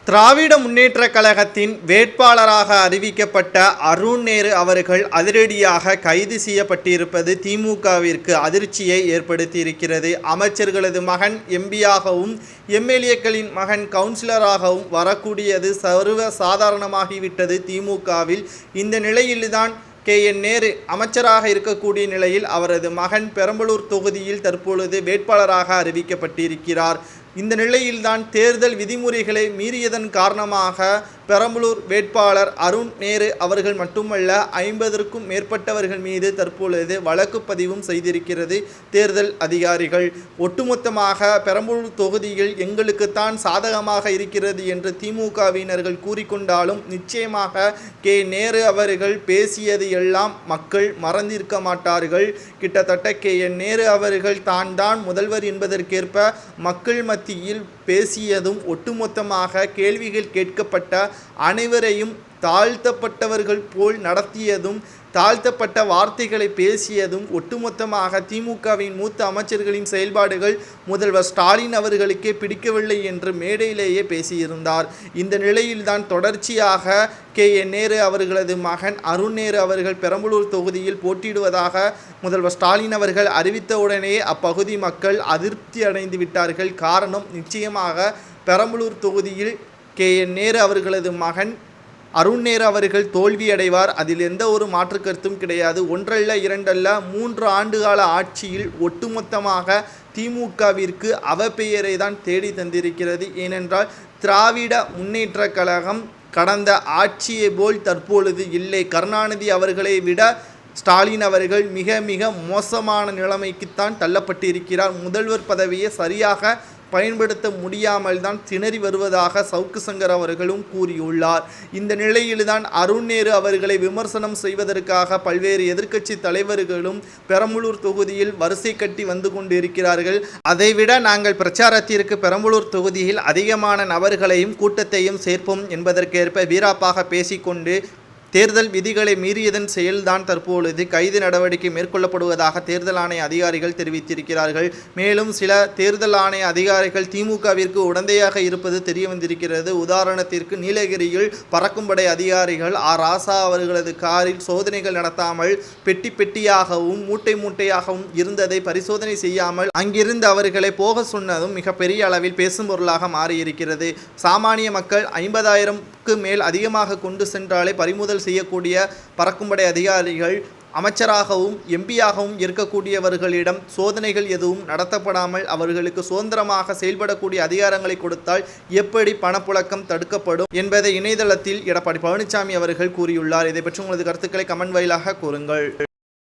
திராவிட முன்னேற்றக் கழகத்தின் வேட்பாளராக அறிவிக்கப்பட்ட அருண் நேரு அவர்கள் அதிரடியாக கைது செய்யப்பட்டிருப்பது திமுகவிற்கு அதிர்ச்சியை ஏற்படுத்தியிருக்கிறது. அமைச்சர்களது மகன் எம்பியாகவும் எம்எல்ஏக்களின் மகன் கவுன்சிலராகவும் வரக்கூடியது சர்வ சாதாரணமாகிவிட்டது திமுகவில். இந்த நிலையில்தான் KN நேரு அமைச்சராக இருக்கக்கூடிய நிலையில் அவரது மகன் பெரம்பலூர் தொகுதியில் தற்பொழுது வேட்பாளராக அறிவிக்கப்பட்டிருக்கிறார். இந்த நிலையில்தான் தேர்தல் விதிமுறைகளை மீறியதன் காரணமாக பெரம்பலூர் வேட்பாளர் அருண் நேரு அவர்கள் மட்டுமல்ல 50க்கும் மேற்பட்டவர்கள் மீது தற்பொழுது வழக்கு பதிவும் செய்திருக்கிறது தேர்தல் அதிகாரிகள். ஒட்டுமொத்தமாக பெரம்பலூர் தொகுதியில் எங்களுக்குத்தான் சாதகமாக இருக்கிறது என்று திமுகவினர்கள் கூறிக்கொண்டாலும் நிச்சயமாக நேரு அவர்கள் பேசியது எல்லாம் மக்கள் மறந்திருக்க மாட்டார்கள். கிட்டத்தட்ட நேரு அவர்கள் தான் முதல்வர் என்பதற்கேற்ப மக்கள் மத்தியில் பேசியதும் ஒட்டுமொத்தமாக கேள்விகள் கேட்கப்பட்ட அனைவரையும் தாழ்த்தப்பட்டவர்கள் போல் நடத்தியதும் தாழ்த்தப்பட்ட வார்த்தைகளை பேசியதும் ஒட்டுமொத்தமாக திமுகவின் மூத்த அமைச்சர்களின் செயல்பாடுகள் முதல்வர் ஸ்டாலின் அவர்களுக்கே பிடிக்கவில்லை என்று மேடையிலேயே பேசியிருந்தார். இந்த நிலையில்தான் தொடர்ச்சியாக KN நேரு அவர்களது மகன் அருண் நேரு அவர்கள் பெரம்பலூர் தொகுதியில் போட்டியிடுவதாக முதல்வர் ஸ்டாலின் அவர்கள் அறிவித்தவுடனே அப்பகுதி மக்கள் அதிருப்தி அடைந்து விட்டார்கள். காரணம், நிச்சயமாக பெரம்பலூர் தொகுதியில் KN நேரு அவர்களது மகன் அருண் நேரு அவர்கள் தோல்வியடைவார். அதில் எந்த ஒரு மாற்று கருத்தும் கிடையாது. ஒன்றல்ல இரண்டல்ல 3 ஆண்டுகால ஆட்சியில் ஒட்டுமொத்தமாக திமுகவிற்கு அவப்பெயரை தான் தேடி தந்திருக்கிறது. ஏனென்றால் திராவிட முன்னேற்றக் கழகம் கடந்த ஆட்சியை போல் தற்பொழுது இல்லை. கருணாநிதி அவர்களை விட ஸ்டாலின் அவர்கள் மிக மிக மோசமான நிலைமைக்குத்தான் தள்ளப்பட்டிருக்கிறார். முதல்வர் பதவியை சரியாக பயன்படுத்த முடியாமல் தான் திணறி வருவதாக சவுக்கு சங்கர் அவர்களும் கூறியுள்ளார். இந்த நிலையில்தான் அருண் நேரு அவர்களை விமர்சனம் செய்வதற்காக பல்வேறு எதிர்க்கட்சி தலைவர்களும் பெரம்பலூர் தொகுதியில் வரிசை கட்டி வந்து கொண்டிருக்கிறார்கள். அதைவிட நாங்கள் பிரச்சாரத்திற்கு பெரம்பலூர் தொகுதியில் அதிகமான நபர்களையும் கூட்டத்தையும் சேர்ப்போம் என்பதற்கேற்ப வீராப்பாக பேசிக்கொண்டு தேர்தல் விதிகளை மீறியதன் செயல்தான் தற்பொழுது கைது நடவடிக்கை மேற்கொள்ளப்படுவதாக தேர்தல் ஆணைய அதிகாரிகள் தெரிவித்திருக்கிறார்கள். மேலும் சில தேர்தல் ஆணைய அதிகாரிகள் திமுகவிற்கு உடந்தையாக இருப்பது தெரிய வந்திருக்கிறது. உதாரணத்திற்கு நீலகிரியில் பறக்கும் படை அதிகாரிகள் ராசா அவர்களது காரில் சோதனைகள் நடத்தாமல் பெட்டி பெட்டியாகவும் மூட்டை மூட்டையாகவும் இருந்ததை பரிசோதனை செய்யாமல் அங்கிருந்து அவர்களை போக சொன்னதும் மிகப்பெரிய அளவில் பேசும் பொருளாக மாறியிருக்கிறது. சாமானிய மக்கள் 50,000க்கு மேல் அதிகமாக கொண்டு சென்றாலே பறிமுதல் செய்யக்கூடிய பறக்கும்படை அதிகாரிகள் அமைச்சராகவும் எம்பியாகவும் இருக்கக்கூடியவர்களிடம் சோதனைகள் எதுவும் நடத்தப்படாமல் அவர்களுக்கு சுதந்திரமாக செயல்படக்கூடிய அதிகாரங்களை கொடுத்தால் எப்படி பணப்புழக்கம் தடுக்கப்படும் என்பதை இணையதளத்தில் எடப்பாடி பழனிசாமி அவர்கள் கூறியுள்ளார். இதை பற்றி உங்களது கருத்துக்களை கமெண்ட் வாயிலாக கூறுங்கள்.